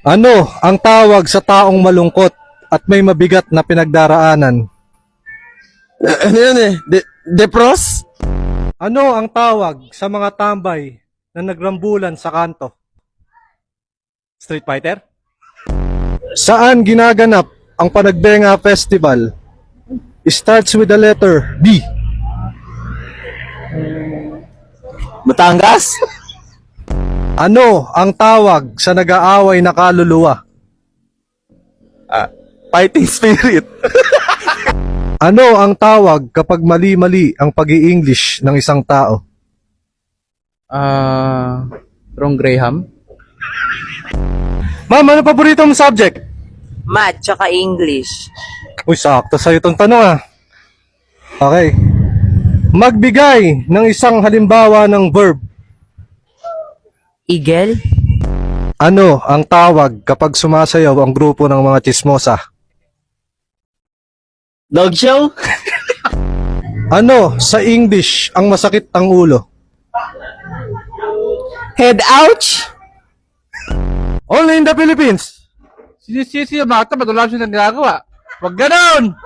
Ano ang tawag sa taong malungkot at may mabigat na pinagdaraanan? Ano yun eh? Depros? Ano ang tawag sa mga tambay na nagrambulan sa kanto? Street Fighter? Saan ginaganap ang Panagbenga Festival? Starts with the letter B. Batangas? Ano ang tawag sa nag-aaway na kaluluwa? Fighting spirit. Ano ang tawag kapag mali-mali ang pag-i-English ng isang tao? Wrong Graham? Ma'am, ano paborito mong subject? Math tsaka English. Uy, sakto sa'yo itong tanong ah. Okay. Magbigay ng isang halimbawa ng verb. Eagle? Ano ang tawag kapag sumasayaw ang grupo ng mga chismosa? Dog show? Ano sa English ang masakit ang ulo? Head ouch? Only in the Philippines. Sinisisi yung bata, ba't wala siya nang ginagawa? Huwag ganon!